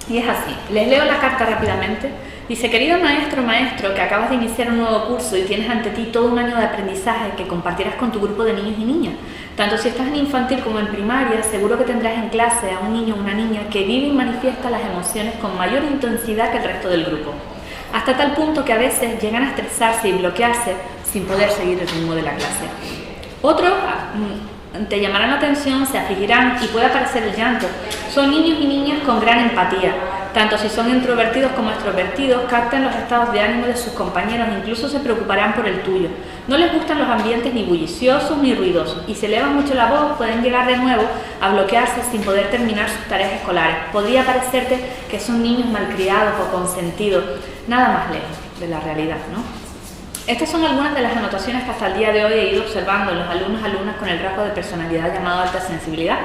Y es así, les leo la carta rápidamente. Dice: querido maestro, maestro, que acabas de iniciar un nuevo curso y tienes ante ti todo un año de aprendizaje que compartirás con tu grupo de niños y niñas. Tanto si estás en infantil como en primaria, seguro que tendrás en clase a un niño o una niña que vive y manifiesta las emociones con mayor intensidad que el resto del grupo, hasta tal punto que a veces llegan a estresarse y bloquearse sin poder seguir el ritmo de la clase. Otros te llamarán la atención, se afligirán y puede aparecer el llanto. Son niños y niñas con gran empatía. Tanto si son introvertidos como extrovertidos, captan los estados de ánimo de sus compañeros e incluso se preocuparán por el tuyo. No les gustan los ambientes ni bulliciosos ni ruidosos y si elevan mucho la voz pueden llegar de nuevo a bloquearse sin poder terminar sus tareas escolares. Podría parecerte que son niños malcriados o consentidos, nada más lejos de la realidad, ¿no? Estas son algunas de las anotaciones que hasta el día de hoy he ido observando en los alumnos y alumnas con el rasgo de personalidad llamado alta sensibilidad.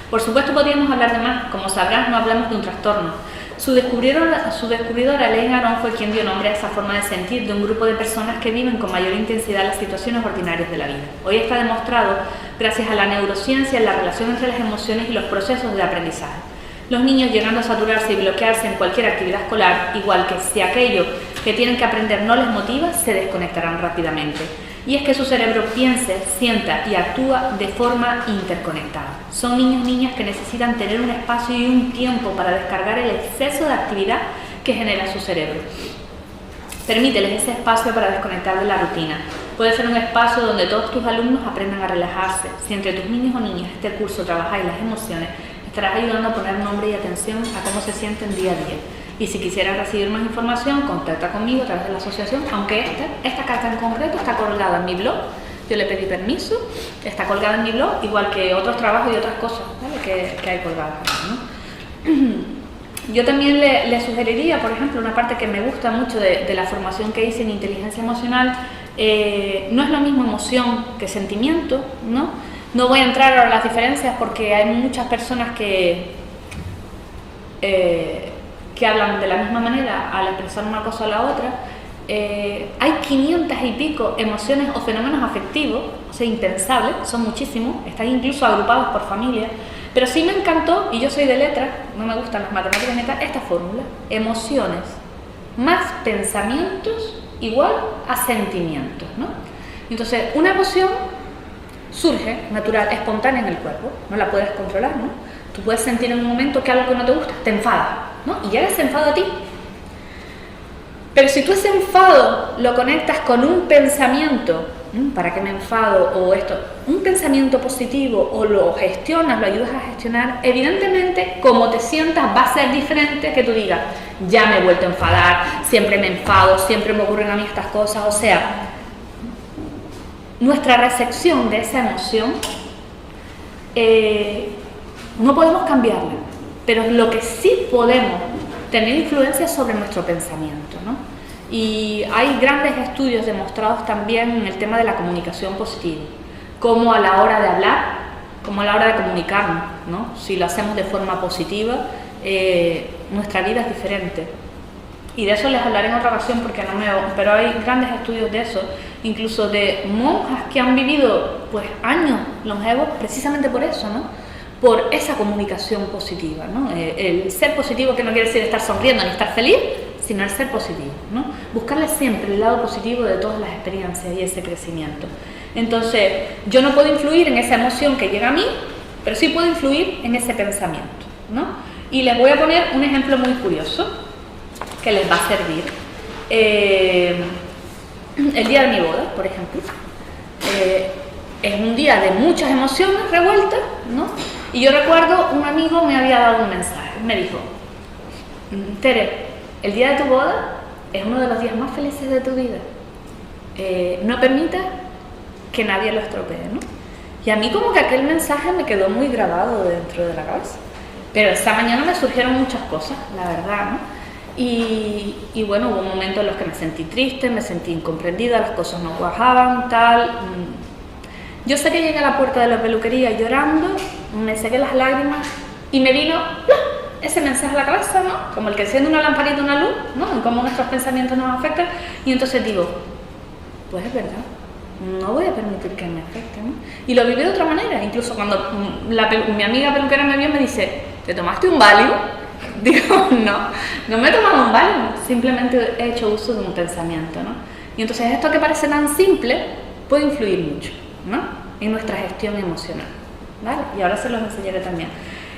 Por supuesto podríamos hablar de más, como sabrás no hablamos de un trastorno. Su descubridora, Elaine Aron, fue quien dio nombre a esa forma de sentir de un grupo de personas que viven con mayor intensidad las situaciones ordinarias de la vida. Hoy está demostrado, gracias a la neurociencia, la relación entre las emociones y los procesos de aprendizaje. Los niños, llegando a saturarse y bloquearse en cualquier actividad escolar, igual que si aquello que tienen que aprender no les motiva, se desconectarán rápidamente. Y es que su cerebro piensa, sienta y actúa de forma interconectada. Son niños y niñas que necesitan tener un espacio y un tiempo para descargar el exceso de actividad que genera su cerebro. Permíteles ese espacio para desconectar de la rutina. Puede ser un espacio donde todos tus alumnos aprendan a relajarse. Si entre tus niños o niñas este curso trabajáis las emociones, estarás ayudando a poner nombre y atención a cómo se sienten día a día. Y si quisieras recibir más información, contacta conmigo a través de la asociación, aunque esta carta en concreto está colgada en mi blog. Yo le pedí permiso, está colgada en mi blog, igual que otros trabajos y otras cosas, ¿vale? que hay colgadas, ¿no? Yo también le sugeriría, por ejemplo, una parte que me gusta mucho de la formación que hice en inteligencia emocional. No es lo mismo emoción que sentimiento, ¿no? No voy a entrar ahora en las diferencias porque hay muchas personas que hablan de la misma manera al expresar una cosa o la otra. Hay 500 y pico emociones o fenómenos afectivos, o sea, impensables, son muchísimos, están incluso agrupados por familia, pero sí me encantó, y yo soy de letras, no me gustan las matemáticas ni tal, esta fórmula: emociones más pensamientos igual a sentimientos, ¿no? Entonces, una emoción surge natural, espontánea en el cuerpo, no la puedes controlar, ¿no? Tú puedes sentir en un momento que algo que no te gusta te enfada, ¿no? Y llega ese enfado a ti. Pero si tú ese enfado lo conectas con un pensamiento, ¿para qué me enfado? O esto, un pensamiento positivo, o lo gestionas, lo ayudas a gestionar, evidentemente, como te sientas va a ser diferente que tú digas: ya me he vuelto a enfadar, siempre me enfado, siempre me ocurren a mí estas cosas. O sea, nuestra recepción de esa emoción no podemos cambiarla, pero lo que sí podemos tener influencia sobre nuestro pensamiento, ¿no? Y hay grandes estudios demostrados también en el tema de la comunicación positiva, como a la hora de hablar, como a la hora de comunicarnos, ¿no? Si lo hacemos de forma positiva, nuestra vida es diferente. Y de eso les hablaré en otra ocasión porque no me... Pero hay grandes estudios de eso, incluso de monjas que han vivido pues años longevos precisamente por eso, ¿no? Por esa comunicación positiva, ¿no? El ser positivo, que no quiere decir estar sonriendo ni estar feliz, sino el ser positivo, ¿no? Buscarle siempre el lado positivo de todas las experiencias y ese crecimiento. Entonces, yo no puedo influir en esa emoción que llega a mí, pero sí puedo influir en ese pensamiento, ¿no? Y les voy a poner un ejemplo muy curioso que les va a servir. El día de mi boda, por ejemplo, es un día de muchas emociones revueltas, ¿no? Y yo recuerdo, un amigo me había dado un mensaje, me dijo: Tere, el día de tu boda es uno de los días más felices de tu vida, no permitas que nadie lo estropee, ¿no? Y a mí como que aquel mensaje me quedó muy grabado dentro de la cabeza, pero esa mañana me surgieron muchas cosas, la verdad, ¿no? Y bueno, hubo momentos en los que me sentí triste, me sentí incomprendida, las cosas no cuajaban, tal. Yo sé que llegué a la puerta de la peluquería llorando, me sequé las lágrimas y me vino ese mensaje a la cabeza, ¿no? Como el que enciende una lamparita, una luz, ¿no? En cómo nuestros pensamientos nos afectan. Y entonces digo: pues es verdad, no voy a permitir que me afecten, ¿no? Y lo viví de otra manera. Incluso cuando mi amiga peluquera me vio, me dice: ¿te tomaste un Valium? Digo, no me he tomado un baño, simplemente he hecho uso de un pensamiento, ¿no? Y entonces esto que parece tan simple puede influir mucho, ¿no? En nuestra gestión emocional, ¿vale? Y ahora se los enseñaré también.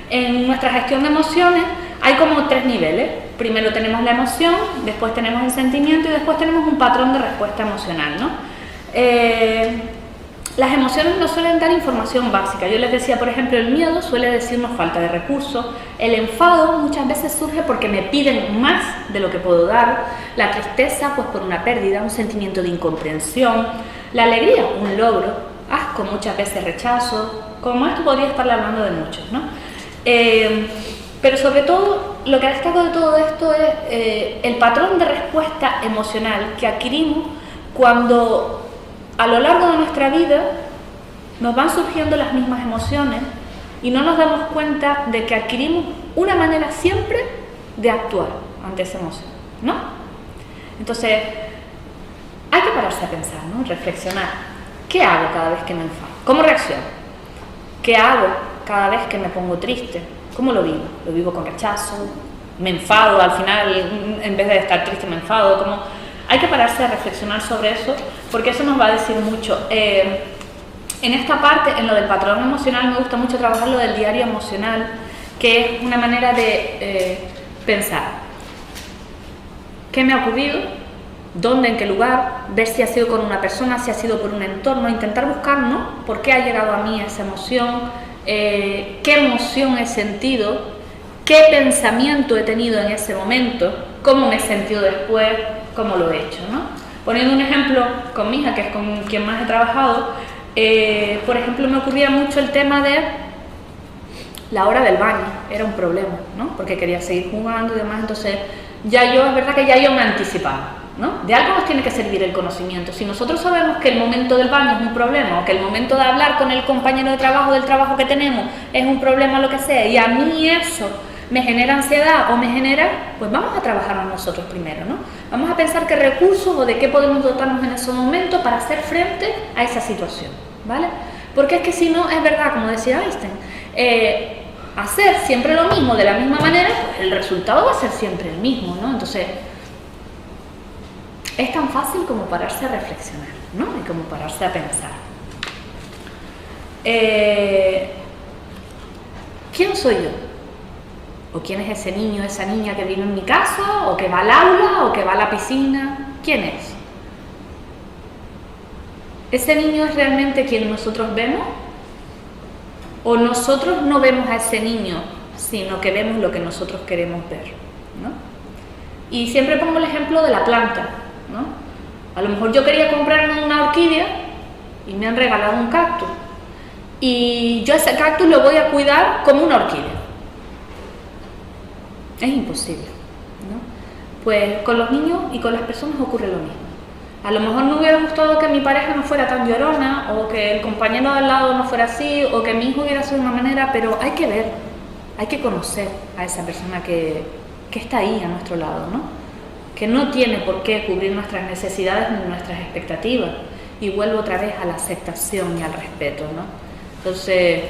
En nuestra gestión de emociones hay como 3 niveles. Primero tenemos la emoción, después tenemos el sentimiento y después tenemos un patrón de respuesta emocional, ¿no? Las emociones nos suelen dar información básica. Yo les decía, por ejemplo, el miedo suele decirnos falta de recursos. El enfado muchas veces surge porque me piden más de lo que puedo dar. La tristeza, pues por una pérdida, un sentimiento de incomprensión. La alegría, un logro. Asco, muchas veces rechazo. Como esto podría estar hablando de muchos, ¿no? Pero sobre todo, lo que destaco de todo esto es el patrón de respuesta emocional que adquirimos cuando a lo largo de nuestra vida nos van surgiendo las mismas emociones y no nos damos cuenta de que adquirimos una manera siempre de actuar ante esa emoción, ¿no? Entonces, hay que pararse a pensar, ¿no? Reflexionar. ¿Qué hago cada vez que me enfado? ¿Cómo reacciono? ¿Qué hago cada vez que me pongo triste? ¿Cómo lo vivo? ¿Lo vivo con rechazo? ¿Me enfado al final? En vez de estar triste me enfado. ¿Cómo? Hay que pararse a reflexionar sobre eso, porque eso nos va a decir mucho. En esta parte, en lo del patrón emocional, me gusta mucho trabajar lo del diario emocional, que es una manera de pensar. ¿Qué me ha ocurrido? ¿Dónde? ¿En qué lugar? Ver si ha sido con una persona, si ha sido por un entorno, intentar buscar, ¿no? ¿Por qué ha llegado a mí esa emoción? ¿Qué emoción he sentido? ¿Qué pensamiento he tenido en ese momento? ¿Cómo me he sentido después? ¿Cómo lo he hecho, ¿no? Poniendo un ejemplo con mi hija, que es con quien más he trabajado, por ejemplo, me ocurría mucho el tema de la hora del baño. Era un problema, ¿no? Porque quería seguir jugando y demás, entonces ya yo, es verdad que ya yo me anticipaba, ¿no? De algo nos tiene que servir el conocimiento. Si nosotros sabemos que el momento del baño es un problema, o que el momento de hablar con el compañero de trabajo del trabajo que tenemos es un problema, lo que sea, y a mí eso me genera ansiedad o me genera, pues vamos a trabajarnos nosotros primero, ¿no? Vamos a pensar qué recursos o de qué podemos dotarnos en ese momento para hacer frente a esa situación, ¿vale? Porque es que si no, es verdad, como decía Einstein, hacer siempre lo mismo de la misma manera, pues el resultado va a ser siempre el mismo, ¿no? Entonces, es tan fácil como pararse a reflexionar, ¿no? Y como pararse a pensar. ¿Quién soy yo? ¿O quién es ese niño, esa niña que vive en mi casa? ¿O que va al aula? ¿O que va a la piscina? ¿Quién es? ¿Ese niño es realmente quien nosotros vemos? ¿O nosotros no vemos a ese niño, sino que vemos lo que nosotros queremos ver, ¿no? Y siempre pongo el ejemplo de la planta, ¿no? A lo mejor yo quería comprarme una orquídea y me han regalado un cactus. Y yo ese cactus lo voy a cuidar como una orquídea. Es imposible, ¿no? Pues con los niños y con las personas ocurre lo mismo. A lo mejor me hubiera gustado que mi pareja no fuera tan llorona, o que el compañero de al lado no fuera así, o que mi hijo hubiera sido de una manera, pero hay que ver, hay que conocer a esa persona que está ahí a nuestro lado, ¿no? Que no tiene por qué cubrir nuestras necesidades ni nuestras expectativas. Y vuelvo otra vez a la aceptación y al respeto, ¿no? Entonces,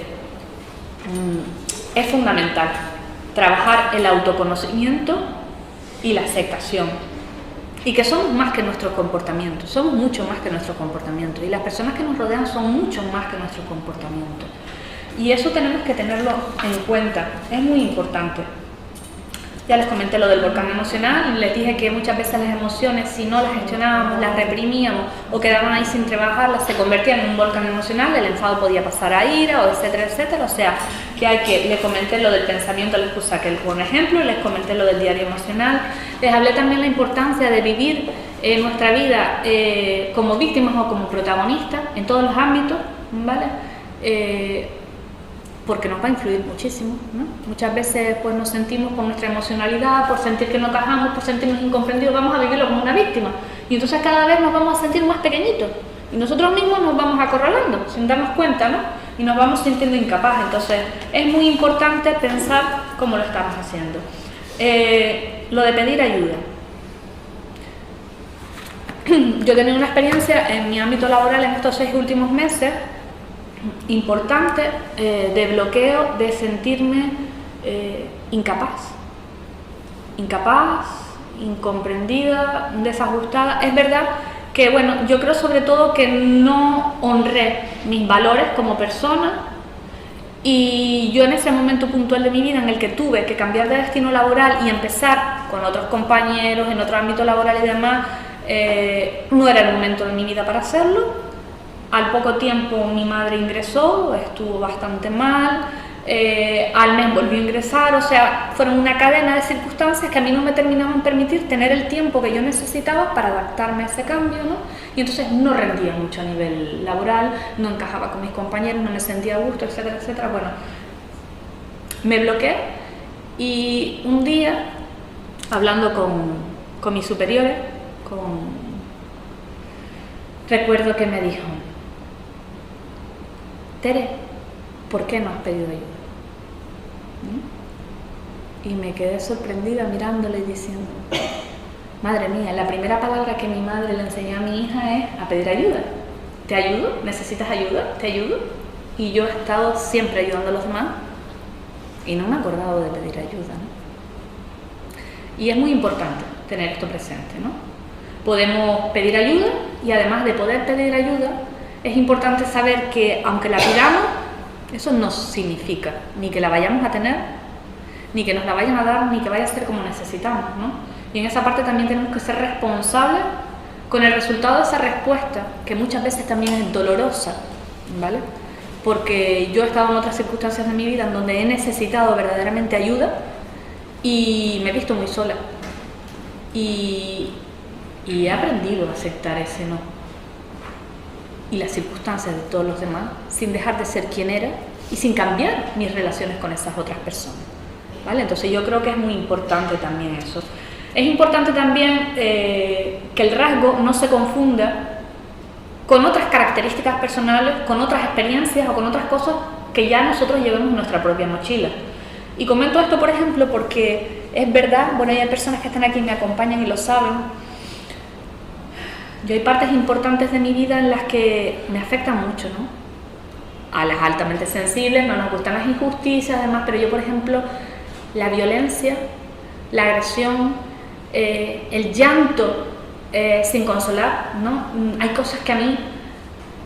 es fundamental trabajar el autoconocimiento y la aceptación, y que somos más que nuestros comportamientos, somos mucho más que nuestros comportamientos, y las personas que nos rodean son mucho más que nuestros comportamientos, y eso tenemos que tenerlo en cuenta, es muy importante. Ya les comenté lo del volcán emocional, les dije que muchas veces las emociones, si no las gestionábamos, las reprimíamos o quedaban ahí sin trabajarlas, se convertían en un volcán emocional, el enfado podía pasar a ira, o etcétera, etcétera. O sea, les comenté lo del pensamiento, les puse aquel buen ejemplo, les comenté lo del diario emocional, les hablé también la importancia de vivir nuestra vida como víctimas o como protagonistas en todos los ámbitos, ¿vale? Porque nos va a influir muchísimo, ¿no? Muchas veces pues nos sentimos con nuestra emocionalidad, por sentir que no encajamos, por sentirnos incomprendidos, vamos a vivirlo como una víctima, y entonces cada vez nos vamos a sentir más pequeñitos, y nosotros mismos nos vamos acorralando, sin darnos cuenta, ¿no? Y nos vamos sintiendo incapaces. Entonces es muy importante pensar cómo lo estamos haciendo. Lo de pedir ayuda. Yo he tenido una experiencia en mi ámbito laboral en estos 6 últimos meses, importante, de bloqueo, de sentirme incapaz, incapaz, incomprendida, desajustada. Es verdad que, bueno, yo creo sobre todo que no honré mis valores como persona, y yo en ese momento puntual de mi vida en el que tuve que cambiar de destino laboral y empezar con otros compañeros en otro ámbito laboral y demás, no era el momento de mi vida para hacerlo. Al poco tiempo mi madre ingresó, estuvo bastante mal, al mes volvió a ingresar, o sea, fueron una cadena de circunstancias que a mí no me terminaban permitir tener el tiempo que yo necesitaba para adaptarme a ese cambio, ¿no? Y entonces no rendía mucho a nivel laboral, no encajaba con mis compañeros, no me sentía a gusto, etcétera, etcétera. Bueno, me bloqueé, y un día, hablando con mis superiores, recuerdo que me dijo: Tere, ¿por qué no has pedido ayuda? Y me quedé sorprendida mirándole y diciendo: madre mía, la primera palabra que mi madre le enseñó a mi hija es a pedir ayuda. ¿Te ayudo? ¿Necesitas ayuda? ¿Te ayudo? Y yo he estado siempre ayudando a los demás y no me he acordado de pedir ayuda, ¿no? Y es muy importante tener esto presente, ¿no? Podemos pedir ayuda, y además de poder pedir ayuda, es importante saber que aunque la pidamos, eso no significa ni que la vayamos a tener, ni que nos la vayan a dar, ni que vaya a ser como necesitamos, ¿no? Y en esa parte también tenemos que ser responsables con el resultado de esa respuesta, que muchas veces también es dolorosa, ¿vale? Porque yo he estado en otras circunstancias de mi vida en donde he necesitado verdaderamente ayuda y me he visto muy sola. Y he aprendido a aceptar ese no y las circunstancias de todos los demás, sin dejar de ser quien era y sin cambiar mis relaciones con esas otras personas, ¿vale? Entonces yo creo que es muy importante también eso. Es importante también que el rasgo no se confunda con otras características personales, con otras experiencias o con otras cosas que ya nosotros llevemos en nuestra propia mochila. Y comento esto, por ejemplo, porque es verdad, bueno, hay personas que están aquí y me acompañan y lo saben. Yo hay partes importantes de mi vida en las que me afectan mucho, ¿no? A las altamente sensibles no nos gustan las injusticias, además, pero yo, por ejemplo, la violencia, la agresión, el llanto sin consolar, ¿no? Hay cosas que a mí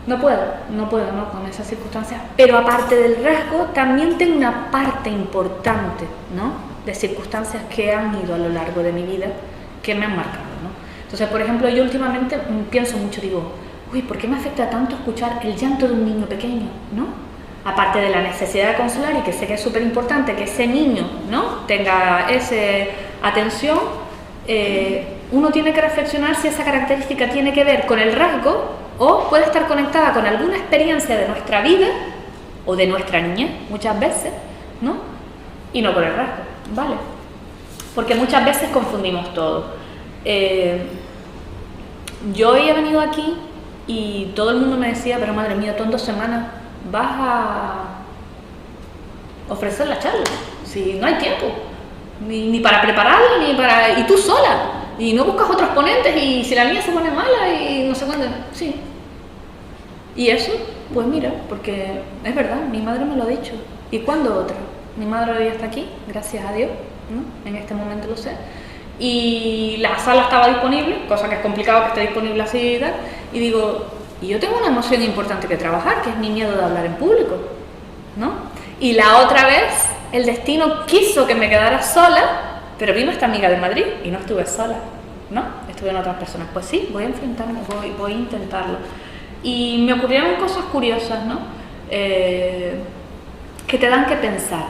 no puedo, ¿no? Con esas circunstancias, pero aparte del rasgo, también tengo una parte importante, ¿no? De circunstancias que han ido a lo largo de mi vida, que me han marcado, ¿no? Entonces, por ejemplo, yo últimamente pienso mucho, digo, uy, ¿por qué me afecta tanto escuchar el llanto de un niño pequeño, ¿no? Aparte de la necesidad de consolar, y que sé que es súper importante que ese niño, ¿no? tenga esa atención, uno tiene que reflexionar si esa característica tiene que ver con el rasgo o puede estar conectada con alguna experiencia de nuestra vida o de nuestra niñez, muchas veces, ¿no? Y no con el rasgo, ¿vale? Porque muchas veces confundimos todo. Yo hoy he venido aquí y todo el mundo me decía, pero madre mía, tú en 2 semanas vas a ofrecer la charla, si no hay tiempo, ni para prepararla, ni para... y tú sola, y no buscas otros ponentes, y si la niña se pone mala y no sé cuándo, sí. Y eso, pues mira, porque es verdad, mi madre me lo ha dicho. ¿Y cuándo otra? Mi madre hoy está aquí, gracias a Dios, ¿no? En este momento lo sé. Y la sala estaba disponible, cosa que es complicado que esté disponible así y tal, y digo, y yo tengo una emoción importante que trabajar, que es mi miedo de hablar en público, ¿no? Y la otra vez el destino quiso que me quedara sola, pero vino esta amiga de Madrid y no estuve sola, ¿no? Estuve en otras personas. Pues sí, voy a enfrentarme, voy a intentarlo. Y me ocurrieron cosas curiosas, ¿no? Que te dan que pensar.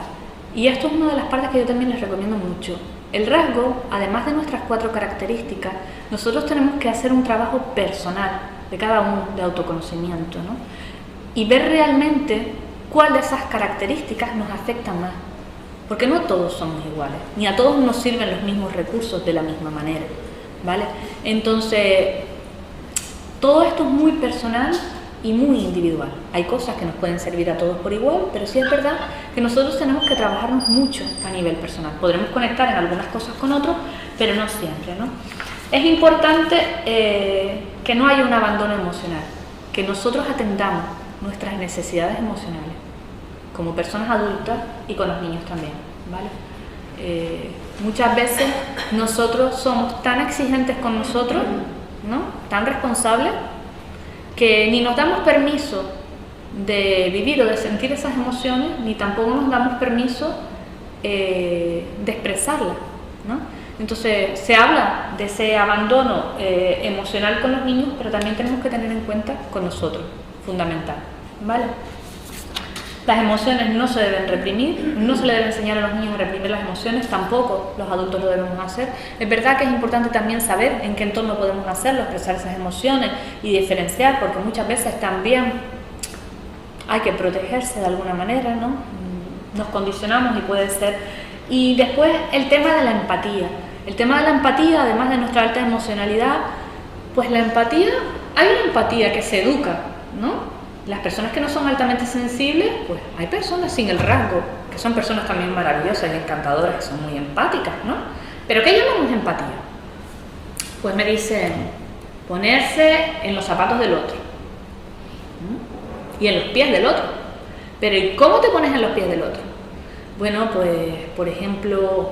Y esto es una de las partes que yo también les recomiendo mucho. El rasgo, además de nuestras 4 características, nosotros tenemos que hacer un trabajo personal de cada uno, de autoconocimiento, ¿no? Y ver realmente cuál de esas características nos afecta más. Porque no todos somos iguales, ni a todos nos sirven los mismos recursos de la misma manera, ¿vale? Entonces, todo esto es muy personal y muy individual. Hay cosas que nos pueden servir a todos por igual, pero sí es verdad que nosotros tenemos que trabajarnos mucho a nivel personal. Podremos conectar en algunas cosas con otros, pero no siempre, ¿no? Es importante que no haya un abandono emocional, que nosotros atendamos nuestras necesidades emocionales como personas adultas y con los niños también, ¿vale? Muchas veces nosotros somos tan exigentes con nosotros, ¿no? Tan responsables, que ni nos damos permiso de vivir o de sentir esas emociones, ni tampoco nos damos permiso de expresarlas, ¿no? Entonces se habla de ese abandono emocional con los niños, pero también tenemos que tener en cuenta con nosotros, fundamental, ¿vale? Las emociones no se deben reprimir, no se le debe enseñar a los niños a reprimir las emociones, tampoco los adultos lo debemos hacer. Es verdad que es importante también saber en qué entorno podemos hacerlo, expresar esas emociones y diferenciar, porque muchas veces también hay que protegerse de alguna manera, ¿no? Nos condicionamos y puede ser. Y después el tema de la empatía. El tema de la empatía, además de nuestra alta emocionalidad, pues la empatía, hay una empatía que se educa, ¿no? Las personas que no son altamente sensibles, pues hay personas sin el rasgo, que son personas también maravillosas y encantadoras, que son muy empáticas, ¿no? Pero ¿qué llamamos empatía? Pues me dicen ponerse en los zapatos del otro, ¿no? Y en los pies del otro. Pero ¿y cómo te pones en los pies del otro? Bueno, pues por ejemplo,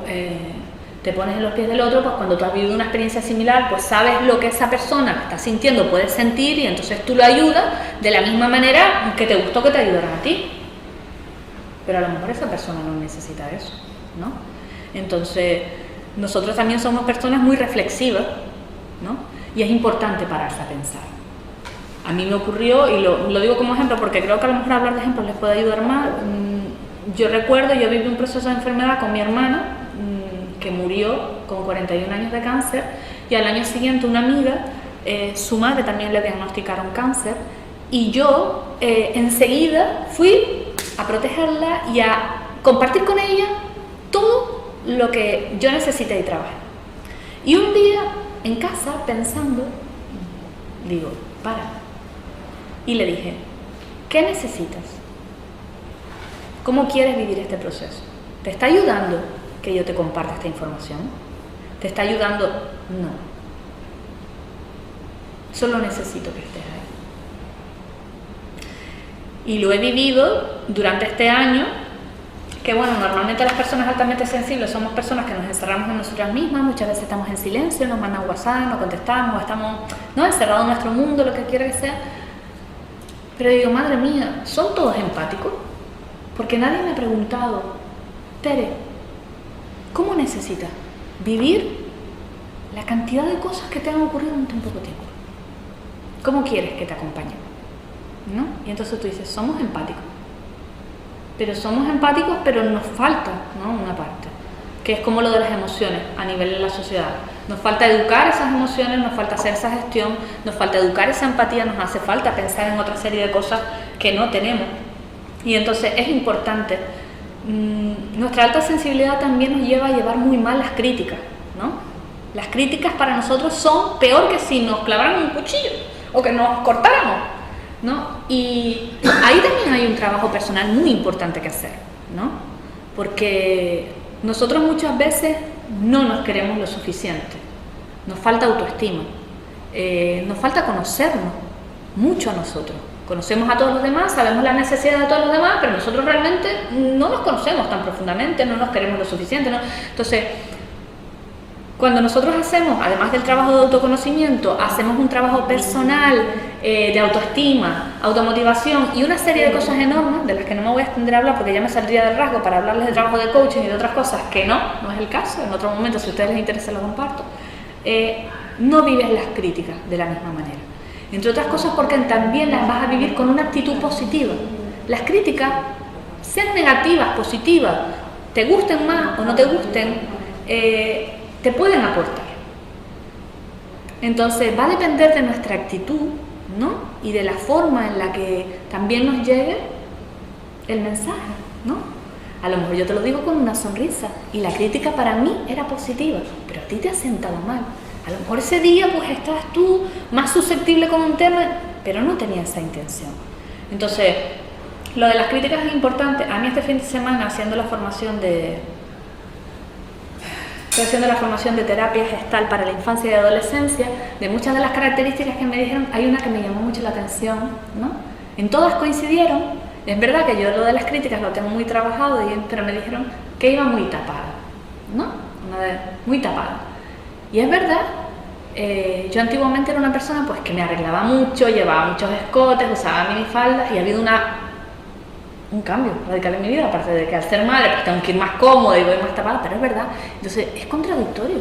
te pones en los pies del otro, pues cuando tú has vivido una experiencia similar, pues sabes lo que esa persona está sintiendo, puede sentir, y entonces tú lo ayudas de la misma manera que te gustó que te ayudaran a ti. Pero a lo mejor esa persona no necesita eso, ¿no? Entonces, nosotros también somos personas muy reflexivas, ¿no? Y es importante pararse a pensar. A mí me ocurrió, y lo digo como ejemplo porque creo que a lo mejor hablar de ejemplos les puede ayudar más. Yo recuerdo, yo viví un proceso de enfermedad con mi hermana, que murió con 41 años de cáncer, y al año siguiente una amiga, su madre también le diagnosticaron cáncer, y yo enseguida fui a protegerla y a compartir con ella todo lo que yo necesité y trabajé. Y un día en casa, pensando, digo, para, y le dije, ¿qué necesitas? ¿Cómo quieres vivir este proceso? ¿Te está ayudando que yo te comparta esta información? ¿Te está ayudando? No. Solo necesito que estés ahí. Y lo he vivido durante este año, que bueno, normalmente las personas altamente sensibles somos personas que nos encerramos en nosotras mismas, muchas veces estamos en silencio, nos mandan WhatsApp, no contestamos, estamos encerrados en nuestro mundo, lo que quiera que sea. Pero digo, madre mía, ¿son todos empáticos? Porque nadie me ha preguntado, Tere, ¿cómo necesitas vivir la cantidad de cosas que te han ocurrido en tan poco tiempo? ¿Cómo quieres que te acompañe? ¿No? Y entonces tú dices, somos empáticos. Pero nos falta, ¿no?, una parte, que es como lo de las emociones a nivel de la sociedad. Nos falta educar esas emociones, nos falta hacer esa gestión, nos falta educar esa empatía, nos hace falta pensar en otra serie de cosas que no tenemos. Y entonces es importante. Nuestra alta sensibilidad también nos lleva a llevar muy mal las críticas, ¿no? Las críticas para nosotros son peor que si nos clavaran un cuchillo o que nos cortáramos, ¿no? Y ahí también hay un trabajo personal muy importante que hacer, ¿no? Porque nosotros muchas veces no nos queremos lo suficiente, nos falta autoestima, nos falta conocernos mucho a nosotros. Conocemos a todos los demás, sabemos las necesidades de todos los demás, pero nosotros realmente no nos conocemos tan profundamente, no nos queremos lo suficiente, ¿no? Entonces, cuando nosotros hacemos, además del trabajo de autoconocimiento, hacemos un trabajo personal de autoestima, automotivación y una serie de cosas enormes, de las que no me voy a extender a hablar porque ya me saldría del rasgo para hablarles de trabajo de coaching y de otras cosas que no es el caso, en otro momento, si a ustedes les interesa, lo comparto, no vives las críticas de la misma manera. Entre otras cosas porque también las vas a vivir con una actitud positiva. Las críticas, sean negativas, positivas, te gusten más o no te gusten, te pueden aportar. Entonces va a depender de nuestra actitud, ¿no? Y de la forma en la que también nos llegue el mensaje, ¿no? A lo mejor yo te lo digo con una sonrisa y la crítica para mí era positiva, pero a ti te ha sentado mal. A lo mejor ese día pues estás tú más susceptible con un tema, pero no tenía esa intención. Entonces, lo de las críticas es importante. A mí este fin de semana, haciendo la formación de terapia gestal para la infancia y adolescencia, de muchas de las características que me dijeron, hay una que me llamó mucho la atención, ¿no? En todas coincidieron. Es verdad que yo lo de las críticas lo tengo muy trabajado, pero me dijeron que iba muy tapada, ¿no? muy tapada. Y es verdad, yo antiguamente era una persona pues que me arreglaba mucho, llevaba muchos escotes, usaba minifaldas y ha habido un cambio radical en mi vida, aparte de que al ser madre pues tengo que ir más cómoda y voy más tapada, pero es verdad. Entonces es contradictorio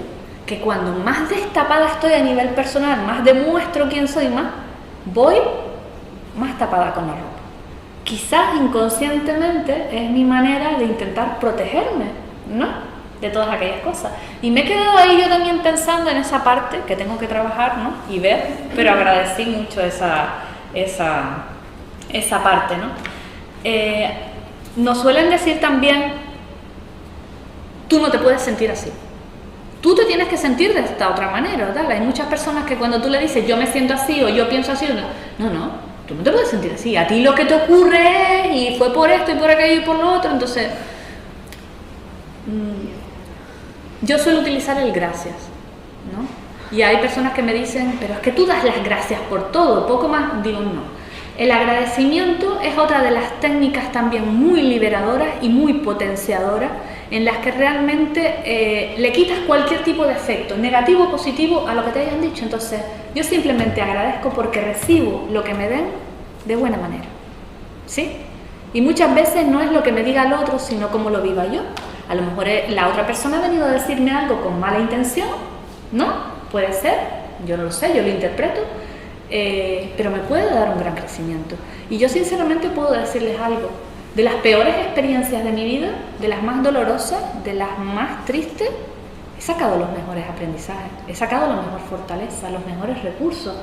que cuando más destapada estoy a nivel personal, más demuestro quién soy, más voy más tapada con la ropa. Quizás inconscientemente es mi manera de intentar protegerme, ¿no?, de todas aquellas cosas. Y me he quedado ahí yo también pensando en esa parte que tengo que trabajar, ¿no?, y ver, pero agradecí mucho esa parte, ¿no? Nos suelen decir también, tú no te puedes sentir así. Tú te tienes que sentir de esta otra manera, ¿verdad? Hay muchas personas que cuando tú le dices yo me siento así o yo pienso así, no, tú no te puedes sentir así. A ti lo que te ocurre es, y fue por esto y por aquello y por lo otro. Entonces, yo suelo utilizar el gracias, ¿no? Y hay personas que me dicen, pero es que tú das las gracias por todo, poco más. Digo, no. El agradecimiento es otra de las técnicas también muy liberadoras y muy potenciadoras, en las que realmente le quitas cualquier tipo de efecto, negativo o positivo, a lo que te hayan dicho. Entonces, yo simplemente agradezco porque recibo lo que me den de buena manera, ¿sí? Y muchas veces no es lo que me diga el otro, sino cómo lo viva yo. A lo mejor la otra persona ha venido a decirme algo con mala intención, ¿no? Puede ser, yo no lo sé, yo lo interpreto, pero me puede dar un gran crecimiento. Y yo sinceramente puedo decirles algo. De las peores experiencias de mi vida, de las más dolorosas, de las más tristes, he sacado los mejores aprendizajes, he sacado la mejor fortaleza, los mejores recursos.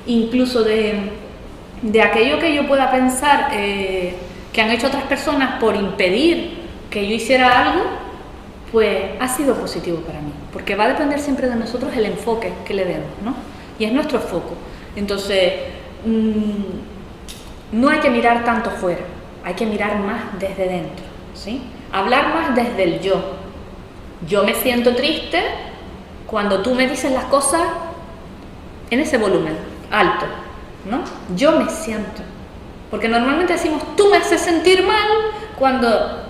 Incluso de aquello que yo pueda pensar que han hecho otras personas por impedir que yo hiciera algo, pues ha sido positivo para mí, porque va a depender siempre de nosotros el enfoque que le demos, ¿no? Y es nuestro foco. Entonces, no hay que mirar tanto fuera, hay que mirar más desde dentro, ¿sí? Hablar más desde el yo. Yo me siento triste cuando tú me dices las cosas en ese volumen alto, ¿no? Yo me siento. Porque normalmente decimos, tú me haces sentir mal cuando,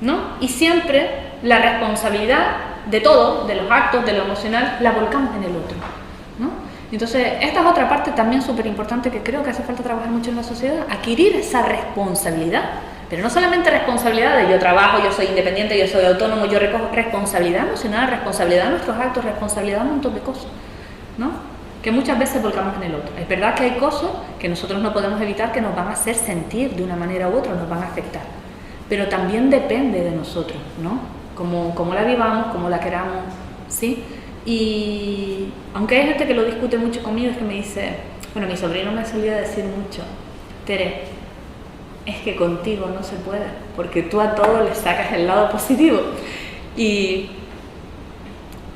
¿no? Y siempre la responsabilidad de todo, de los actos, de lo emocional, la volcamos en el otro, ¿no? Entonces, esta es otra parte también súper importante que creo que hace falta trabajar mucho en la sociedad, adquirir esa responsabilidad, pero no solamente responsabilidad de yo trabajo, yo soy independiente, yo soy autónomo, yo recojo responsabilidad emocional, responsabilidad de nuestros actos, responsabilidad de un montón de cosas, ¿no?, que muchas veces volcamos en el otro. Es verdad que hay cosas que nosotros no podemos evitar que nos van a hacer sentir de una manera u otra, nos van a afectar, pero también depende de nosotros, ¿no?, cómo la vivamos, cómo la queramos, ¿sí? Y aunque hay gente que lo discute mucho conmigo, es que me dice, bueno, mi sobrino me solía decir mucho, Tere, es que contigo no se puede, porque tú a todo le sacas el lado positivo. Y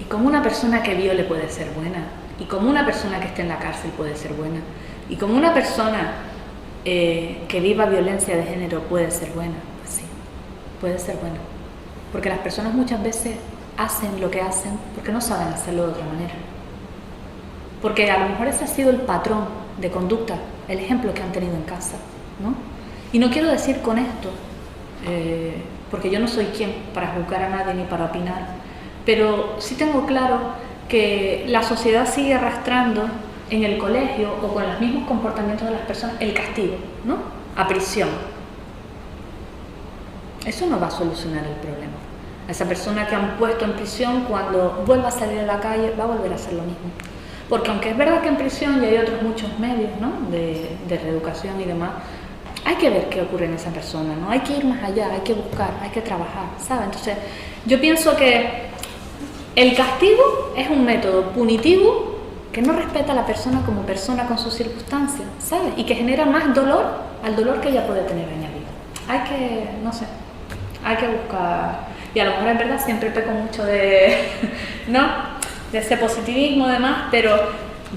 como una persona que viole puede ser buena, y como una persona que esté en la cárcel puede ser buena, y como una persona que viva violencia de género puede ser buena, pues sí, puede ser buena. Porque las personas muchas veces hacen lo que hacen porque no saben hacerlo de otra manera. Porque a lo mejor ese ha sido el patrón de conducta, el ejemplo que han tenido en casa, ¿no? Y no quiero decir con esto, porque yo no soy quien para juzgar a nadie ni para opinar, pero sí tengo claro que la sociedad sigue arrastrando en el colegio o con los mismos comportamientos de las personas el castigo, ¿no?, a prisión. Eso no va a solucionar el problema. A esa persona que han puesto en prisión, cuando vuelva a salir a la calle, va a volver a hacer lo mismo. Porque aunque es verdad que en prisión ya hay otros muchos medios, ¿no?, de reeducación y demás, hay que ver qué ocurre en esa persona, ¿no? Hay que ir más allá, hay que buscar, hay que trabajar, ¿sabes? Entonces, yo pienso que el castigo es un método punitivo que no respeta a la persona como persona con sus circunstancias, ¿sabes? Y que genera más dolor al dolor que ella puede tener añadido. Hay que, no sé, hay que buscar. Y a lo mejor es verdad, siempre peco mucho ¿no?, de ese positivismo y demás, pero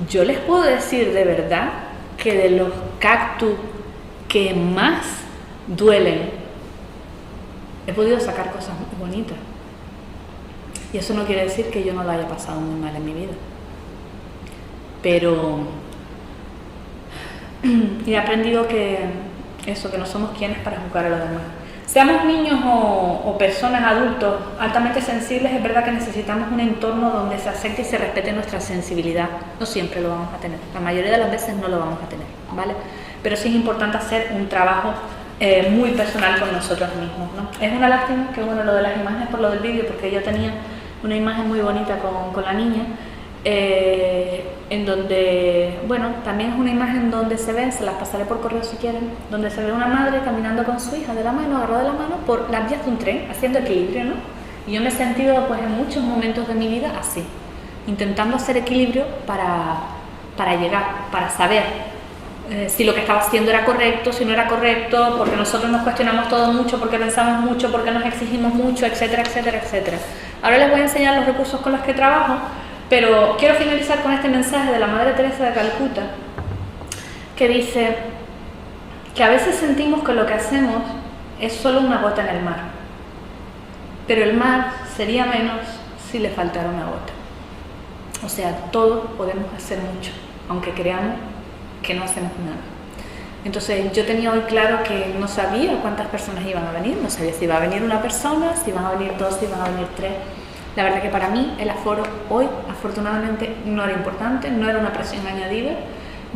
yo les puedo decir de verdad que de los cactus que más duelen, he podido sacar cosas muy bonitas. Y eso no quiere decir que yo no lo haya pasado muy mal en mi vida. Pero he aprendido que no somos quienes para juzgar a los demás. Seamos niños o personas adultos altamente sensibles, es verdad que necesitamos un entorno donde se acepte y se respete nuestra sensibilidad. No siempre lo vamos a tener, la mayoría de las veces no lo vamos a tener, ¿vale? Pero sí es importante hacer un trabajo muy personal con nosotros mismos, ¿no? Es una lástima que, bueno, lo de las imágenes por lo del vídeo, porque yo tenía una imagen muy bonita con la niña, en donde, bueno, también es una imagen donde se ve, se las pasaré por correo si quieren, donde se ve una madre caminando con su hija de la mano, agarrada de la mano, por las vías de un tren, haciendo equilibrio, ¿no? Y yo me he sentido, pues, en muchos momentos de mi vida así, intentando hacer equilibrio para llegar, para saber si lo que estaba haciendo era correcto, si no era correcto, porque nosotros nos cuestionamos todo mucho, porque pensamos mucho, porque nos exigimos mucho, etcétera, etcétera, etcétera. Ahora les voy a enseñar los recursos con los que trabajo, pero quiero finalizar con este mensaje de la Madre Teresa de Calcuta, que dice que a veces sentimos que lo que hacemos es solo una gota en el mar, pero el mar sería menos si le faltara una gota. O sea, todos podemos hacer mucho, aunque creamos que no hacemos nada. Entonces yo tenía hoy claro que no sabía cuántas personas iban a venir, no sabía si iba a venir una persona, si iban a venir dos, si iban a venir tres. La verdad que para mí el aforo hoy afortunadamente no era importante, no era una presión añadida.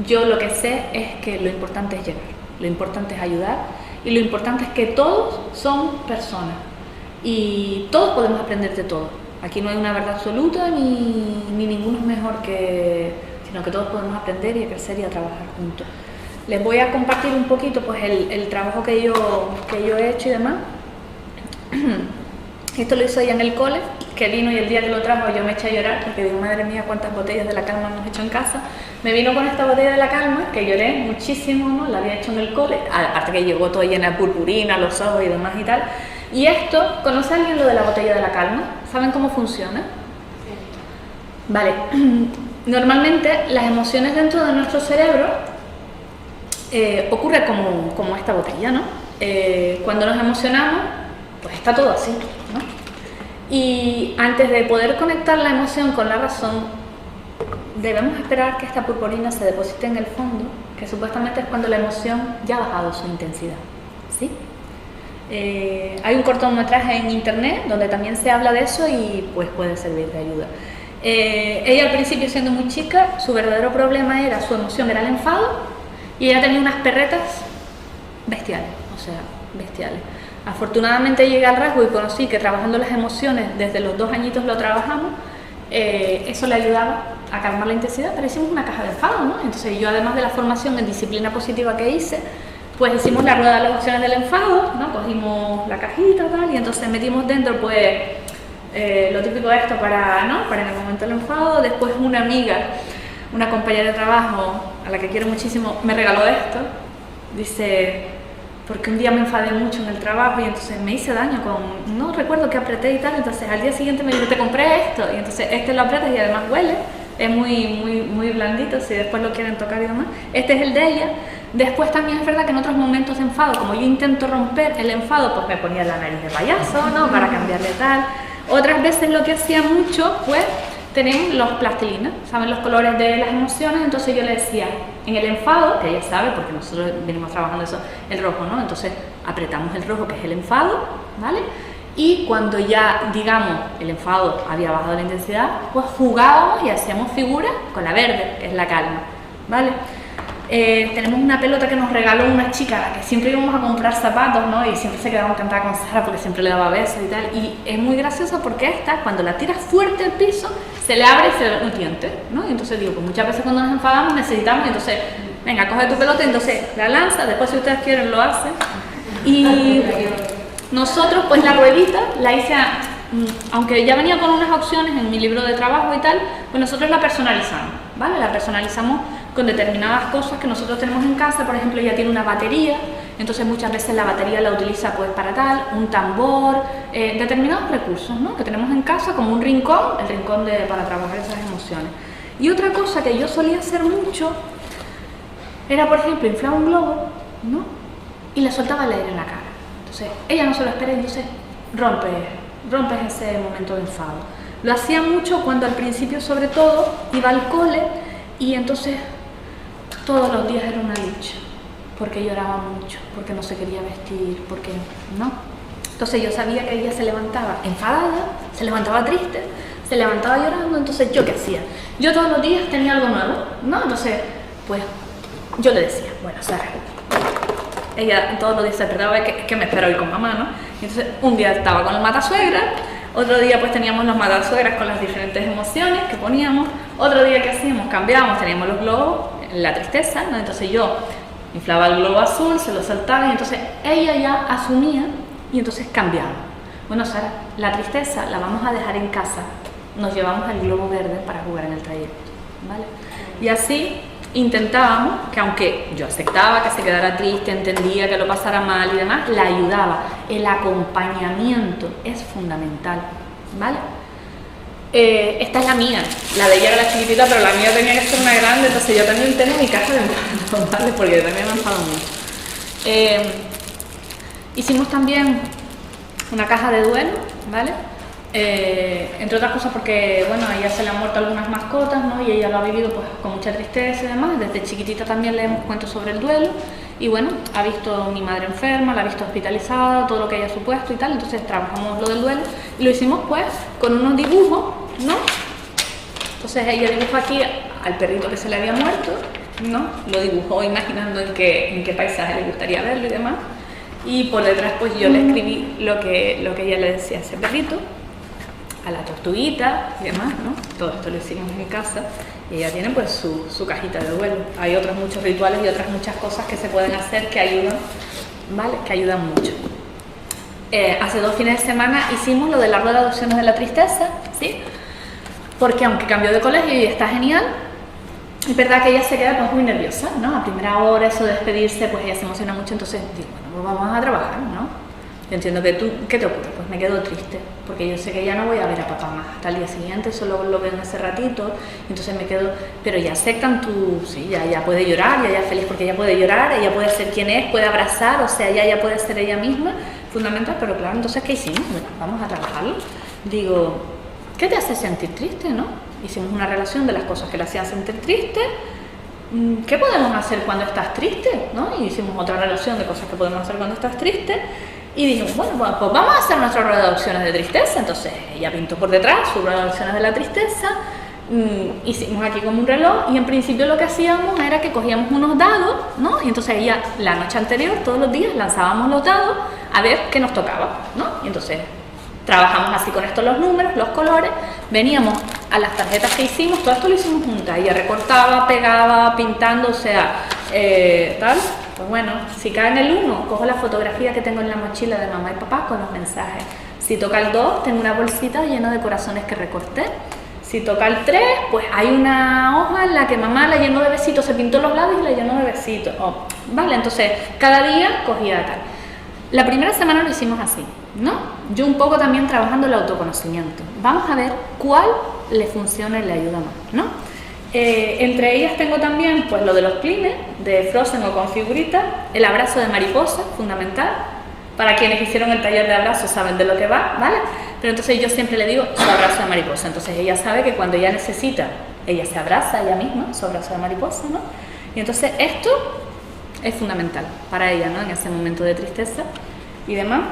Yo lo que sé es que lo importante es llegar, lo importante es ayudar y lo importante es que todos son personas y todos podemos aprender de todo. Aquí no hay una verdad absoluta ni ninguno es mejor que, sino que todos podemos aprender y a crecer y a trabajar juntos. Les voy a compartir un poquito pues el trabajo que yo he hecho y demás. Esto lo hizo ella en el cole, que vino y el día que lo trajo yo me eché a llorar porque digo, madre mía, cuántas botellas de la calma hemos hecho en casa. Me vino con esta botella de la calma, que lloré muchísimo, ¿no? La había hecho en el cole, aparte que llegó todo llena de purpurina, los ojos y demás y tal. Y esto, ¿conoce alguien lo de la botella de la calma? ¿Saben cómo funciona? Sí. Vale, normalmente las emociones dentro de nuestro cerebro ocurre como esta botella, ¿no? Cuando nos emocionamos, pues está todo así, ¿no? Y antes de poder conectar la emoción con la razón, debemos esperar que esta purpurina se deposite en el fondo, que supuestamente es cuando la emoción ya ha bajado su intensidad, ¿sí? Hay un cortometraje en internet donde también se habla de eso y pues puede servir de ayuda. Ella al principio, siendo muy chica, su verdadero problema era, su emoción era el enfado y ella tenía unas perretas bestiales, o sea, bestiales. Afortunadamente llegué al rasgo y conocí que trabajando las emociones, desde los 2 añitos lo trabajamos, eso le ayudaba a calmar la intensidad, pero hicimos una caja de enfado, ¿no? Entonces yo, además de la formación en disciplina positiva que hice, pues hicimos la rueda de las emociones del enfado, ¿no? Cogimos la cajita tal, y entonces metimos dentro pues lo típico de esto para en el momento del enfado. Después una amiga, una compañera de trabajo a la que quiero muchísimo, me regaló esto. Dice, porque un día me enfadé mucho en el trabajo y entonces me hice daño con, no recuerdo qué apreté y tal, entonces al día siguiente me dijo, te compré esto, y entonces este lo aprietas y además huele, es muy blandito si después lo quieren tocar y demás. Este es el de ella. Después también es verdad que en otros momentos de enfado, como yo intento romper el enfado, pues me ponía la nariz de payaso, ¿no? Para cambiarle tal. Otras veces lo que hacía mucho, pues, tener los plastilinas, ¿saben? Los colores de las emociones. Entonces yo le decía, en el enfado, que ella sabe, porque nosotros venimos trabajando eso, el rojo, ¿no? Entonces apretamos el rojo, que es el enfado, ¿vale? Y cuando ya, digamos, el enfado había bajado la intensidad, pues jugábamos y hacíamos figuras con la verde, que es la calma, ¿vale? Tenemos una pelota que nos regaló una chica a la que siempre íbamos a comprar zapatos, ¿no? Y siempre se quedaba encantada con Sara porque siempre le daba besos y tal. Y es muy gracioso porque esta, cuando la tiras fuerte al piso, se le abre y se le ve un diente, ¿no? Y entonces digo, pues muchas veces cuando nos enfadamos necesitamos, entonces, venga, coge tu pelota, entonces la lanza, después si ustedes quieren lo hacen. Y nosotros, pues la ruedita la hice, aunque ya venía con unas opciones en mi libro de trabajo y tal, pues nosotros la personalizamos, ¿vale? La personalizamos con determinadas cosas que nosotros tenemos en casa. Por ejemplo, ella tiene una batería, entonces muchas veces la batería la utiliza pues para tal, un tambor, determinados recursos, ¿no? Que tenemos en casa, como un rincón, el rincón para trabajar esas emociones. Y otra cosa que yo solía hacer mucho era, por ejemplo, inflar un globo, ¿no? Y le soltaba el aire en la cara. Entonces ella no se lo espera, entonces rompes ese momento de enfado. Lo hacía mucho cuando al principio, sobre todo, iba al cole y entonces todos los días era una lucha. porque lloraba mucho, porque no se quería vestir, porque no. Entonces yo sabía que ella se levantaba enfadada, se levantaba triste, se levantaba llorando. Entonces yo, ¿qué hacía? Yo todos los días tenía algo nuevo, ¿no? Entonces, pues yo le decía, bueno, Sara, ella todos los días se despertaba, que me espera hoy con mamá, ¿no? Y entonces un día estaba con el matasuegra, otro día pues teníamos los matasuegras con las diferentes emociones que poníamos, otro día que hacíamos, cambiábamos, teníamos los globos, la tristeza, ¿no? Entonces yo inflaba el globo azul, se lo saltaba y entonces ella ya asumía y entonces cambiaba. Bueno, Sara, la tristeza la vamos a dejar en casa, nos llevamos el globo verde para jugar en el trayecto, ¿vale? Y así intentábamos que, aunque yo aceptaba que se quedara triste, entendía que lo pasara mal y demás, la ayudaba. El acompañamiento es fundamental, ¿vale? Esta es la mía, la de ella era la chiquitita, pero la mía tenía que ser una grande, entonces yo también tengo mi caja de enfado, ¿vale? Porque yo también me enfado mucho. Hicimos también una caja de duelo, ¿vale? Entre otras cosas porque, bueno, a ella se le han muerto algunas mascotas, ¿no? Y ella lo ha vivido pues con mucha tristeza y demás. Desde chiquitita también leemos cuentos sobre el duelo y, bueno, ha visto a mi madre enferma, la ha visto hospitalizada, todo lo que haya supuesto y tal. Entonces trabajamos lo del duelo y lo hicimos pues con unos dibujos, ¿no? Entonces ella dibujó aquí al perrito que se le había muerto, ¿no? Lo dibujó imaginando en qué paisaje le gustaría verlo y demás. Y por detrás pues yo le escribí lo que ella le decía a ese perrito, a la tortuguita y demás, ¿no? Todo esto lo hicimos en casa y ella tiene pues su cajita de duelo. Hay otros muchos rituales y otras muchas cosas que se pueden hacer que ayudan, ¿vale? Que ayudan mucho. Hace 2 fines de semana hicimos lo de la rueda de opciones de la tristeza, ¿sí? Porque aunque cambió de colegio y está genial, es verdad que ella se queda pues muy nerviosa, ¿no? A primera hora eso de despedirse, pues ella se emociona mucho, entonces digo, bueno, pues vamos a trabajar, ¿no? Yo entiendo que tú, ¿qué te ocurre? Pues me quedo triste, porque yo sé que ya no voy a ver a papá más hasta el día siguiente, solo lo veo en ese ratito, entonces me quedo, pero ya aceptan tu, sí, ya puede llorar, ya es feliz porque ella puede llorar, ella puede ser quien es, puede abrazar, o sea, ya puede ser ella misma, fundamental, pero claro, entonces, ¿qué hicimos? Bueno, vamos a trabajarlo. Digo, ¿qué te hace sentir triste, no? Hicimos una relación de las cosas que le hacían sentir triste. ¿Qué podemos hacer cuando estás triste? ¿No? Y hicimos otra relación de cosas que podemos hacer cuando estás triste. Y dijimos, bueno, pues vamos a hacer nuestra rueda de opciones de tristeza. Entonces ella pintó por detrás su rueda de opciones de la tristeza. Hicimos aquí como un reloj y en principio lo que hacíamos era que cogíamos unos dados, ¿no? Y entonces ella la noche anterior, todos los días, lanzábamos los dados a ver qué nos tocaba, ¿no? Y entonces trabajamos así con estos los números, los colores, veníamos a las tarjetas que hicimos, todo esto lo hicimos juntas, ella recortaba, pegaba, pintando, o sea, tal. Pues bueno, si cae en el 1, cojo la fotografía que tengo en la mochila de mamá y papá con los mensajes. Si toca el 2, tengo una bolsita llena de corazones que recorté. Si toca el 3, pues hay una hoja en la que mamá la llenó de besitos, se pintó los labios y la llenó de besitos. Oh, vale, entonces cada día cogía tal. La primera semana lo hicimos así, ¿no? Yo un poco también trabajando el autoconocimiento. Vamos a ver cuál le funciona y le ayuda más, ¿no? Entre ellas tengo también pues lo de los clines de Frozen o con figuritas, el abrazo de mariposa, fundamental. Para quienes hicieron el taller de abrazo saben de lo que va, ¿vale? Pero entonces yo siempre le digo su abrazo de mariposa. Entonces ella sabe que cuando ella necesita, ella se abraza a ella misma, su abrazo de mariposa, ¿no? Y entonces esto es fundamental para ella, ¿no? En ese momento de tristeza y demás.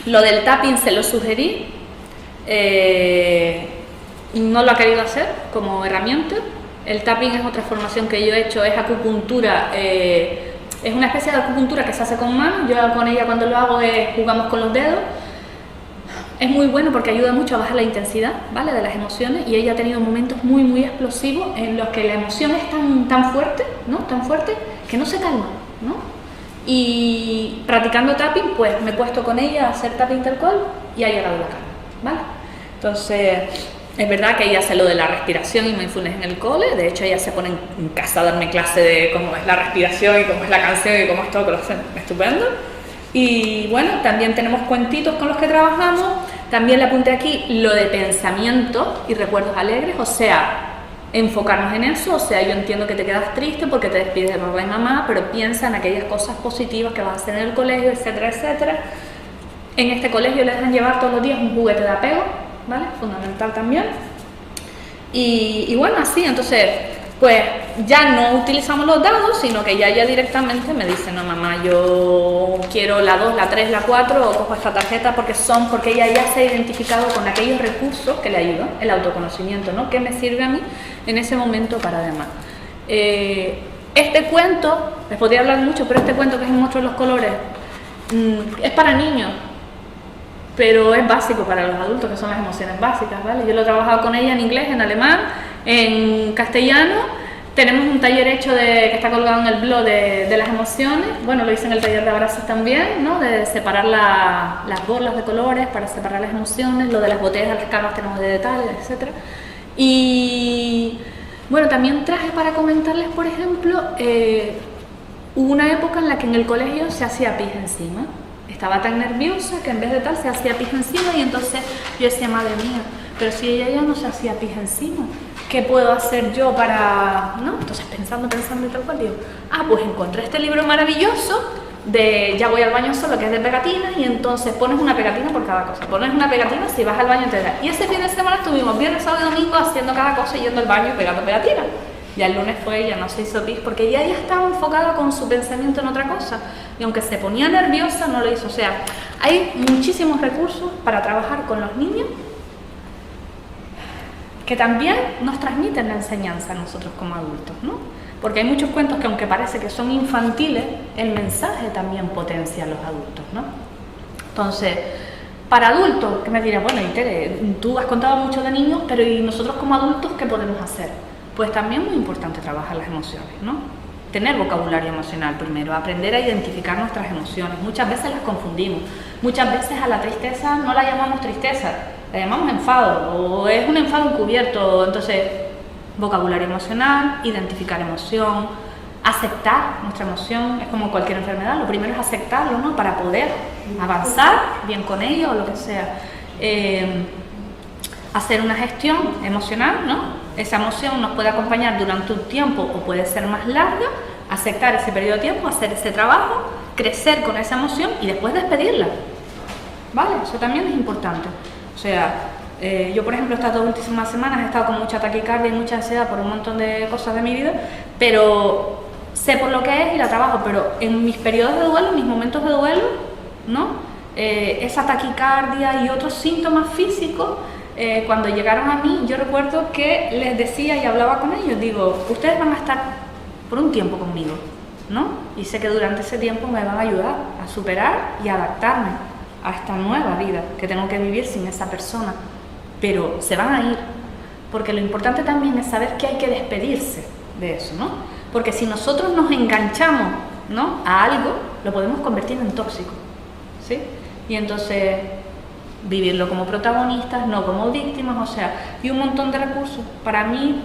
Lo del tapping se lo sugerí, no lo ha querido hacer como herramienta. El tapping es otra formación que yo he hecho, es acupuntura, es una especie de acupuntura que se hace con manos. Yo con ella cuando lo hago jugamos con los dedos. Es muy bueno porque ayuda mucho a bajar la intensidad, ¿vale? De las emociones, y ella ha tenido momentos muy, muy explosivos en los que la emoción es tan fuerte, ¿no? Tan fuerte que no se calma, ¿no? Y practicando tapping, pues me he puesto con ella a hacer tapping tal cual y ha llegado la calma, ¿vale? Entonces, es verdad que ella hace lo de la respiración y mindfulness en el cole. De hecho, ella se pone en casa a darme clase de cómo es la respiración y cómo es la canción y cómo es todo, que lo hacen estupendo. Y bueno, también tenemos cuentitos con los que trabajamos. También le apunté aquí lo de pensamiento y recuerdos alegres, o sea, enfocarnos en eso. O sea, yo entiendo que te quedas triste porque te despides de papá y mamá, pero piensa en aquellas cosas positivas que vas a hacer en el colegio, etcétera, etcétera. En este colegio les dejan llevar todos los días un juguete de apego, ¿vale? Fundamental también. Y bueno, así, entonces, pues ya no utilizamos los dados, sino que ya ella directamente me dice, no mamá, yo quiero la 2, la 3, la 4, o cojo esta tarjeta porque ella ya se ha identificado con aquellos recursos que le ayudan, el autoconocimiento, ¿no? ¿Qué me sirve a mí en ese momento para demás? Este cuento, les podría hablar mucho, pero este cuento que es el monstruo de los colores, es para niños, pero es básico para los adultos, que son las emociones básicas, ¿vale? Yo lo he trabajado con ella en inglés, en alemán, en castellano. Tenemos un taller hecho que está colgado en el blog de las emociones. Bueno, lo hice en el taller de abrazos también, ¿no? De separar las bolas de colores para separar las emociones, lo de las botellas de las cargas tenemos de detalles, etc. Y bueno, también traje para comentarles, por ejemplo, hubo una época en la que en el colegio se hacía pis encima. Estaba tan nerviosa que en vez de tal se hacía pis encima, y entonces yo decía, madre mía, pero si ella ya no se hacía pis encima, ¿qué puedo hacer yo para...? ¿No? Entonces pensando y tal cual, digo, pues encontré este libro maravilloso de Ya voy al baño solo, que es de pegatinas, y entonces pones una pegatina por cada cosa. Pones una pegatina si vas al baño te da. Y ese fin de semana estuvimos viernes, sábado y domingo haciendo cada cosa, yendo al baño y pegando pegatinas. Ya el lunes ya no se hizo pis porque ya estaba enfocada con su pensamiento en otra cosa, y aunque se ponía nerviosa no lo hizo. O sea, hay muchísimos recursos para trabajar con los niños que también nos transmiten la enseñanza a nosotros como adultos, ¿no? Porque hay muchos cuentos que, aunque parece que son infantiles, el mensaje también potencia a los adultos, ¿no? Entonces, para adultos, que me dirán, bueno, Tere, tú has contado mucho de niños, pero ¿y nosotros como adultos qué podemos hacer? Pues también es muy importante trabajar las emociones, ¿no? Tener vocabulario emocional primero, aprender a identificar nuestras emociones. Muchas veces las confundimos, muchas veces a la tristeza no la llamamos tristeza, la llamamos enfado, o es un enfado encubierto. Entonces, vocabulario emocional, identificar emoción, aceptar nuestra emoción. Es como cualquier enfermedad, lo primero es aceptarlo, ¿no? Para poder avanzar bien con ello o lo que sea. Hacer una gestión emocional, ¿no? Esa emoción nos puede acompañar durante un tiempo o puede ser más larga. Aceptar ese periodo de tiempo, hacer ese trabajo, crecer con esa emoción y después despedirla, ¿vale? Eso también es importante. O sea, yo por ejemplo estas 2 últimas semanas he estado con mucha taquicardia y mucha ansiedad por un montón de cosas de mi vida, pero sé por lo que es y la trabajo. Pero en mis periodos de duelo, en mis momentos de duelo, ¿no? Esa taquicardia y otros síntomas físicos, cuando llegaron a mí, yo recuerdo que les decía y hablaba con ellos, digo, ustedes van a estar por un tiempo conmigo, ¿no? Y sé que durante ese tiempo me van a ayudar a superar y adaptarme a esta nueva vida que tengo que vivir sin esa persona, pero se van a ir, porque lo importante también es saber que hay que despedirse de eso, ¿no? Porque si nosotros nos enganchamos, ¿no?, a algo, lo podemos convertir en tóxico, ¿sí? Y entonces vivirlo como protagonistas, no como víctimas, o sea, y un montón de recursos. Para mí,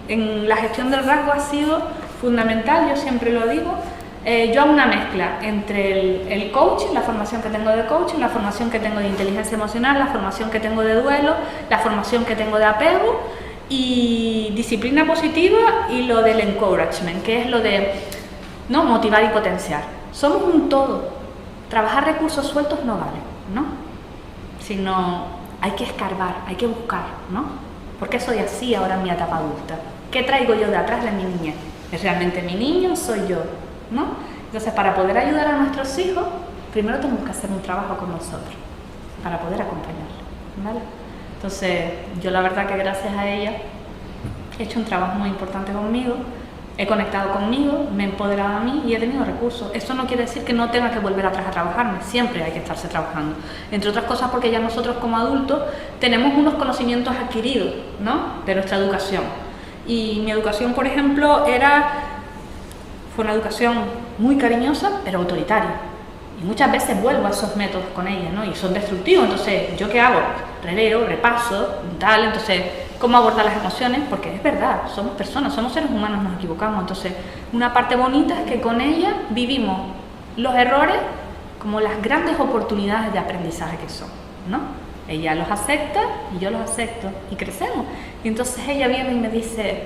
en la gestión del rasgo ha sido fundamental, yo siempre lo digo. Yo hago una mezcla entre el coaching, la formación que tengo de coaching, la formación que tengo de inteligencia emocional, la formación que tengo de duelo, la formación que tengo de apego y disciplina positiva, y lo del encouragement, que es lo de, ¿no?, motivar y potenciar. Somos un todo. Trabajar recursos sueltos no vale, ¿no? Sino hay que escarbar, hay que buscar, ¿no? ¿Por qué soy así ahora en mi etapa adulta? ¿Qué traigo yo de atrás de mi niñez? ¿Es realmente mi niño o soy yo? ¿No? Entonces, para poder ayudar a nuestros hijos, primero tenemos que hacer un trabajo con nosotros, para poder acompañarlos, ¿vale? Entonces, yo la verdad que gracias a ella he hecho un trabajo muy importante conmigo, he conectado conmigo, me he empoderado a mí y he tenido recursos. Eso no quiere decir que no tenga que volver atrás a trabajarme, siempre hay que estarse trabajando. Entre otras cosas porque ya nosotros como adultos tenemos unos conocimientos adquiridos, ¿no?, de nuestra educación. Y mi educación, por ejemplo, fue una educación muy cariñosa, pero autoritaria. Y muchas veces vuelvo a esos métodos con ella, ¿no?, y son destructivos. Entonces, ¿yo qué hago? Releo, repaso, tal. Entonces, ¿cómo abordar las emociones? Porque es verdad, somos personas, somos seres humanos, nos equivocamos. Entonces, una parte bonita es que con ella vivimos los errores como las grandes oportunidades de aprendizaje que son, ¿no? Ella los acepta y yo los acepto y crecemos. Y entonces ella viene y me dice,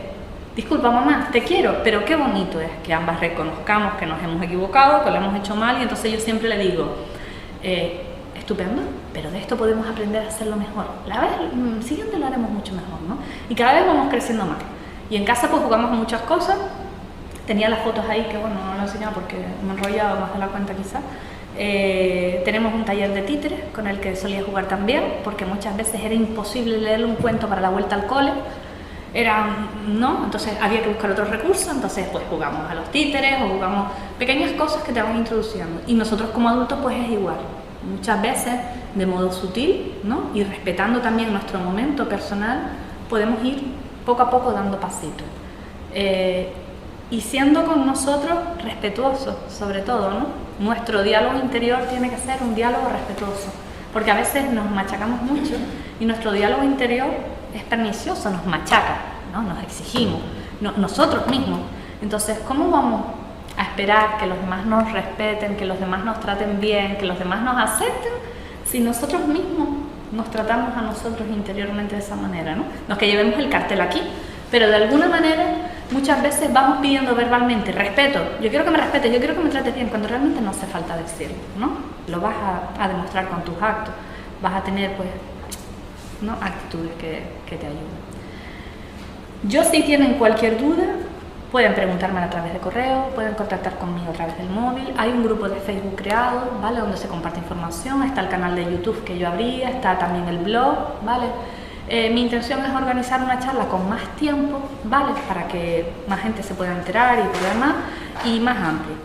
disculpa mamá, te quiero, pero qué bonito es que ambas reconozcamos que nos hemos equivocado, que lo hemos hecho mal. Y entonces yo siempre le digo, estupendo, pero de esto podemos aprender a hacerlo mejor. La vez siguiente lo haremos mucho mejor, ¿no? Y cada vez vamos creciendo más. Y en casa pues jugamos a muchas cosas. Tenía las fotos ahí, que bueno, no lo he enseñado porque me he enrollado más de la cuenta quizás. Tenemos un taller de títeres con el que solía jugar también, porque muchas veces era imposible leerle un cuento para la vuelta al cole. Entonces había que buscar otros recursos, entonces pues jugamos a los títeres o jugamos pequeñas cosas que te van introduciendo. Y nosotros como adultos pues es igual, muchas veces de modo sutil, ¿no? Y respetando también nuestro momento personal, podemos ir poco a poco dando pasitos. Y siendo con nosotros respetuosos, sobre todo, ¿no? Nuestro diálogo interior tiene que ser un diálogo respetuoso, porque a veces nos machacamos mucho y nuestro diálogo interior es pernicioso, nos machaca, ¿no? Nos exigimos, nosotros mismos. Entonces, ¿cómo vamos a esperar que los demás nos respeten, que los demás nos traten bien, que los demás nos acepten, si nosotros mismos nos tratamos a nosotros interiormente de esa manera, ¿no? No es que llevemos el cartel aquí, pero de alguna manera muchas veces vamos pidiendo verbalmente respeto, yo quiero que me respetes, yo quiero que me trates bien, cuando realmente no hace falta decirlo, ¿no? Lo vas a demostrar con tus actos, vas a tener pues, ¿no? Actitudes que te ayuden. Yo, si tienen cualquier duda, pueden preguntarme a través de correo, pueden contactar conmigo a través del móvil. Hay un grupo de Facebook creado, ¿vale? Donde se comparte información, está el canal de YouTube que yo abrí, está también el blog, ¿vale? Mi intención es organizar una charla con más tiempo, ¿vale? Para que más gente se pueda enterar y por demás, y más amplia.